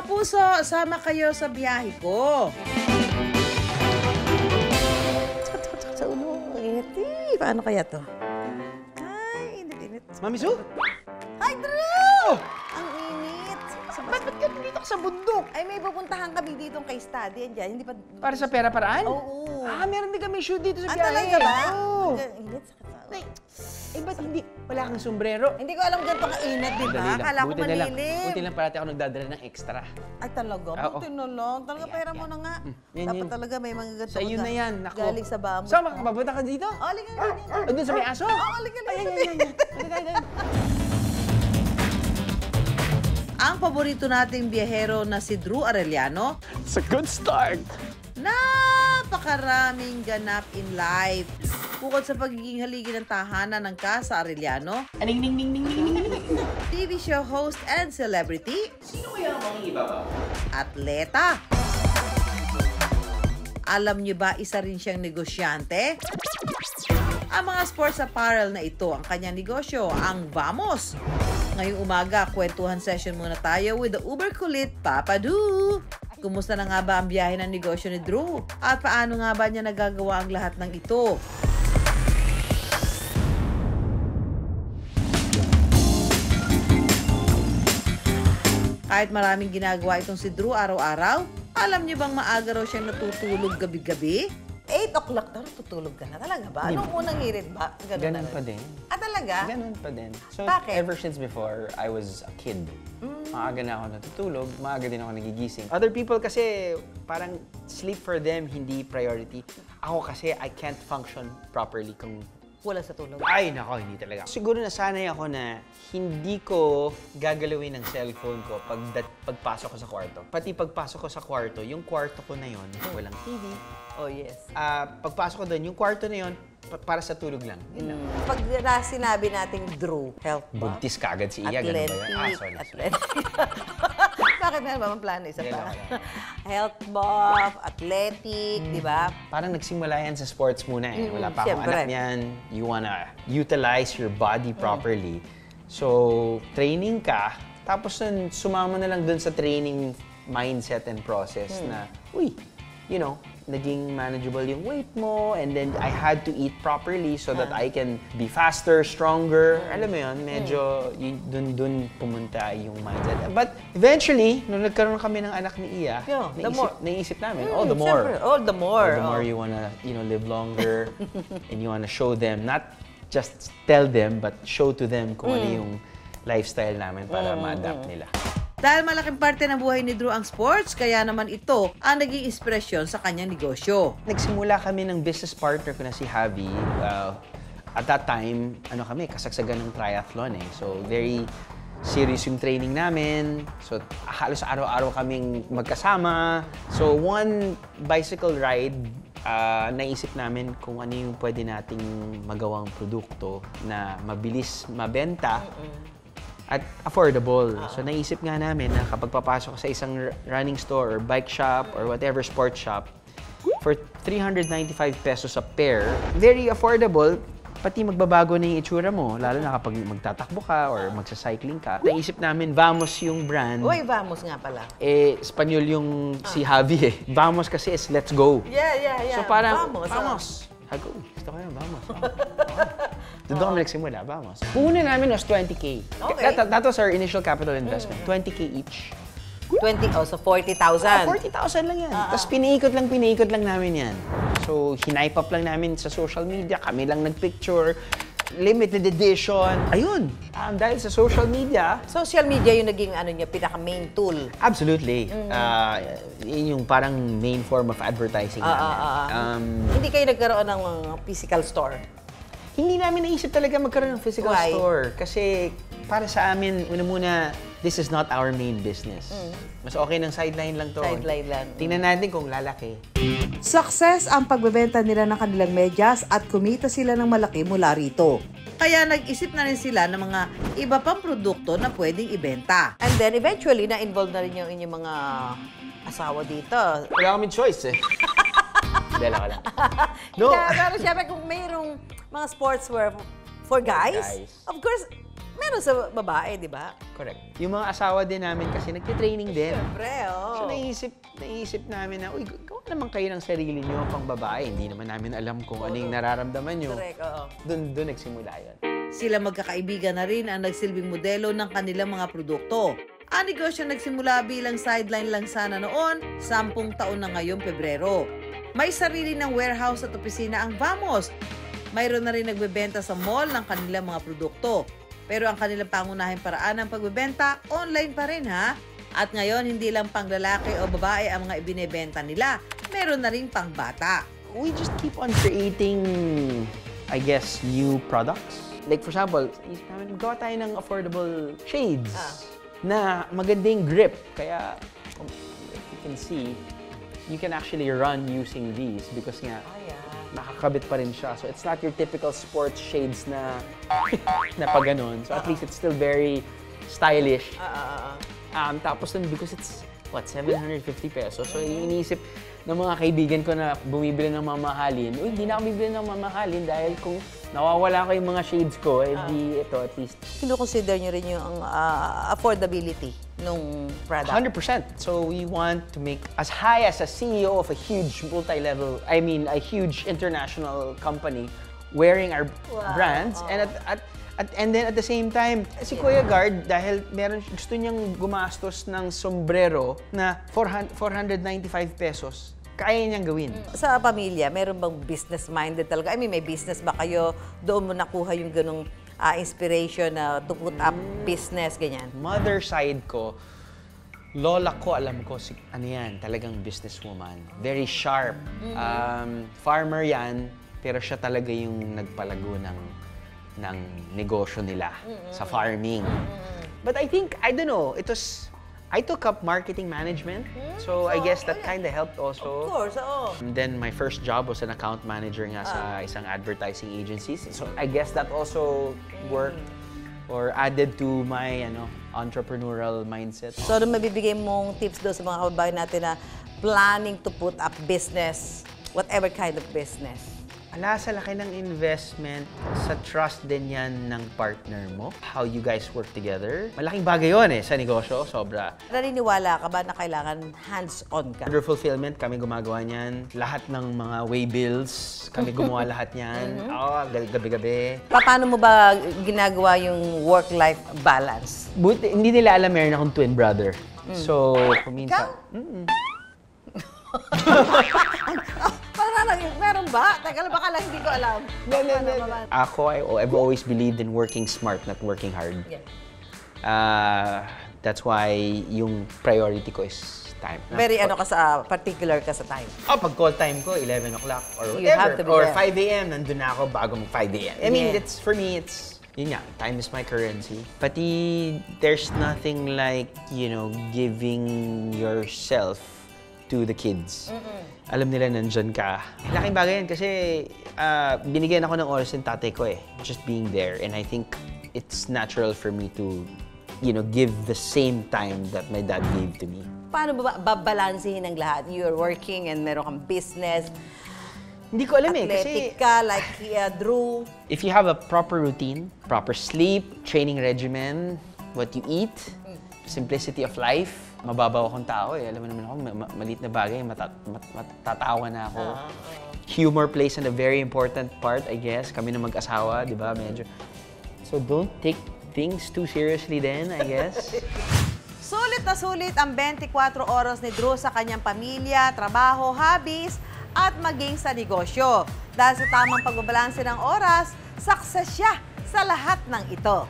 kapuso, sama kayo sa biyahe ko. Sa ulo, init. Paano kaya to? Ay, init. Mami Sue? Hi, Drew! Oh! Ang init. Ba't ka dito sa bundok? Ay, may pupuntahan kami dito kay study. Andiyan, hindi pa... Para sa pera paraan? Oo. Ah, meron din kami shoot dito sa biyahe. Talaga ba? Oo. Ang init, sakit sa ulo. Eh, ba't hindi? Wala kang sombrero? Hindi ko alam ganito ka-init, di ba? Akala ko malilim. Buti lang parati ako nagdadala ng extra. Ay, talaga? Buti na lang. Talaga, pera mo na nga. Dapat talaga may mga ganito. Sa iyo na yan. Naku. Galing sa bamboo. Sama ka, papunta ka dito? Oh, halika nga. Doon sa may aso? Oo, halika nga. Ang paborito nating biyahero na si Drew Arellano, It's a good start. napakaraming ganap in life. Bukod sa pagiging haligi ng tahanan ng Casa Arellano, TV show host and celebrity, Sino kaya ang iba ba? atleta. Alam niyo ba isa rin siyang negosyante? Ang mga sports apparel na ito ang kanyang negosyo, ang Vamos. Ngayong umaga, kwentuhan session muna tayo with the uber kulit Papa Du. Kumusta na nga ba ang biyahe ng negosyo ni Drew? At paano nga ba niya nagagawa ang lahat ng ito? Kahit maraming ginagawa itong si Drew araw-araw, alam niyo bang maaga raw siyang natutulog gabi-gabi? 8 o'clock na tutulog ka na talaga ba? Anong unang hirit ba? Ganun pa din. Ah, talaga? Ganun pa din. So, Bakit? ever since before I was a kid, maaga na ako natutulog, maaga din ako nagigising. Other people kasi, parang sleep for them, hindi priority. Ako kasi, I can't function properly kung... Wala sa tulog. Ay, nako, hindi talaga. Siguro nasanay ako na hindi ko gagalawin ng cellphone ko pagpasok ko sa kwarto. Pati pagpasok ko sa kwarto, yung kwarto ko na yon, walang TV. Oh, yes. Pagpasok ko doon, yung kwarto na yon, para sa tulog lang. Yun lang. Pag sinabi nating Drew, health ba? Buntis ka agad si Iya, ganun ba yan? Sorry. Athletic. Bakit meron ba mang plano? Isa Wala, pa. wala. Health buff, athletic, di ba? Parang nagsimula yan sa sports muna eh. Wala pa akong Siyempre. anak niyan. You wanna utilize your body properly. So, training ka, tapos nun, sumama na lang dun sa training mindset and process na, uy, you know, naging manageable yung weight mo, and then I had to eat properly so that I can be faster, stronger. Alam mo yun, medyo dun pumunta yung mindset. But eventually, nung nagkaroon kami ng anak ni Iya, Yeah, the more. naisip namin, all the more. Siyempre, all the more. The more you wanna, live longer, and you wanna show them, not just tell them, but show to them kung ano yung lifestyle namin para ma-adapt nila. Dahil malaking parte ng buhay ni Drew ang sports, kaya naman ito ang naging inspirasyon sa kanyang negosyo. Nagsimula kami ng business partner ko na si Javi. At that time, kasagsagan ng triathlon eh. So, very serious yung training namin. So, halos araw-araw kaming magkasama. So, one bicycle ride, naisip namin kung ano yung pwede nating magawang produkto na mabilis mabenta at affordable. So, naisip nga namin na kapag papasok sa isang running store or bike shop or whatever sports shop, for 395 pesos a pair, very affordable, pati magbabago na yung itsura mo, lalo na kapag magtatakbo ka or magsacycling ka. Naisip namin, Vamos yung brand. Uy, Vamos nga pala. Espanyol yung si Javi eh. Vamos kasi is let's go. Yeah. So parang, Vamos. Hago, gusto ko yun, Vamos. Doon kami nagsimula, Vamos. Una namin was 20K. Okay. That was our initial capital investment. 20K each. 20, so 40,000. 40,000 lang yan. Tapos piniikot lang namin yan. So, hinype up lang namin sa social media. Kami lang nagpicture. Limited edition. Ayun. Dahil sa social media. Social media yung naging pinaka-main tool. Absolutely. Yun yung parang main form of advertising namin. Hindi kayo nagkaroon ng physical store? Hindi namin naisip talaga magkaroon ng physical Why? store. Kasi para sa amin, una-muna, this is not our main business. Mas okay ng sideline lang to. Sideline lang. Tingnan natin kung lalaki. Success ang pagbebenta nila ng kanilang medyas at kumita sila ng malaki mula rito. Kaya nag-isip na rin sila ng mga iba pang produkto na pwedeng ibenta. And then eventually, na-involve na rin yung inyong mga asawa dito. Wala kami choice eh. Dala ka lang. No. Pero syempre kung mayroong mga sportswear for guys, of course, Meron sa babae, di ba? Correct. Yung mga asawa din namin kasi nagtitraining din. Siyempre, So naisip namin na, uy, gawa naman kayo ng sarili nyo pang babae. Hindi naman namin alam kung ano yung nararamdaman nyo. Correct, oo. Doon nagsimula yun. Sila magkakaibigan na rin ang nagsilbing modelo ng kanilang mga produkto. Ang negosyo nagsimula bilang sideline lang sana noon, 10 taon na ngayong Pebrero. May sarili ng warehouse at opisina ang Vamos. Mayroon na rin nagbebenta sa mall ng kanilang mga produkto. Pero ang kanilang pangunahing paraan ng pagbebenta, online pa rin ha. At ngayon, hindi lang pang lalaki o babae ang mga ibinebenta nila. Meron na rin pang bata. We just keep on creating, I guess, new products. Like for example, isip namin, gawa tayo ng affordable shades na magandang grip. Kaya, if you can see, you can actually run using these because nga, nakakabit pa rin siya. So it's not your typical sports shades na pag ganun. So at least it's still very stylish. Tapos nun, because it's, 750 pesos. So iniisip ng mga kaibigan ko na bumibili ng mamahalin, uy, hindi na ako bibili ng mamahalin dahil kung nawawala ko yung mga shades ko, di ito at least. Kino-consider nyo rin yung affordability ng product? 100%. So we want to make as high as a CEO of a huge a huge international company wearing our brands and then at the same time, si Kuya Guard, dahil gusto niyang gumastos ng sombrero na 495 pesos, kaya niyang gawin. Sa pamilya, meron bang business-minded talaga? I mean, may business ba kayo? Doon mo nakuha yung ganong inspiration na to put up business, ganyan? Mother side ko, lola ko, alam ko, talagang businesswoman. Very sharp. Farmer yan, pero siya talaga yung nagpalago ng negosyo nila sa farming. But I think, I don't know, I took up marketing management, so I guess that kind of helped also. Of course, oo. And then my first job was an account manager nga sa isang advertising agency. So I guess that also worked or added to my entrepreneurial mindset. So, ano mabibigay mong tips doon sa mga kababayan natin na planning to put up business, whatever kind of business? Sa laki ng investment, sa trust din yan ng partner mo. How you guys work together. Malaking bagay yun sa negosyo, sobra. Naniniwala ka ba na kailangan hands-on ka? Order fulfillment, kami gumagawa niyan. Lahat ng mga way bills, kami gumawa lahat niyan. Gabi-gabi. Paano mo ba ginagawa yung work-life balance? Buti, hindi nila alam meron akong twin brother. So, kuminsan. Meron ba? Teka, baka lang hindi ko alam. Ako, I've always believed in working smart, not working hard. Yeah. That's why yung priority ko is time. Very particular ka sa time. Pag call time ko, 11 o'clock or You have whatever. to be Or there. 5 a.m., nandun na ako bago mag 5 a.m. I mean, for me, yun nga, time is my currency. Pati, there's nothing like, giving yourself to the kids. Alam nila nandyan ka. Laking bagay yan kasi binigyan ako ng oras ng tatay ko just being there. And I think it's natural for me to, give the same time that my dad gave to me. Paano ba babalansihin ang lahat? You're working and meron kang business. Hindi ko alam kasi Athletic ka, like Drew. if you have a proper routine, proper sleep, training regimen, what you eat, simplicity of life, mababaw akong tao Alam mo naman ako, maliit na bagay, matatawa na ako. Humor plays a very important part, I guess. Kami na mag-asawa, di ba? Medyo. So don't take things too seriously then, I guess. Sulit na sulit ang 24 oras ni Drew sa kanyang pamilya, trabaho, hobbies, at maging sa negosyo. Dahil sa tamang pagbabalanse ng oras, success siya sa lahat ng ito.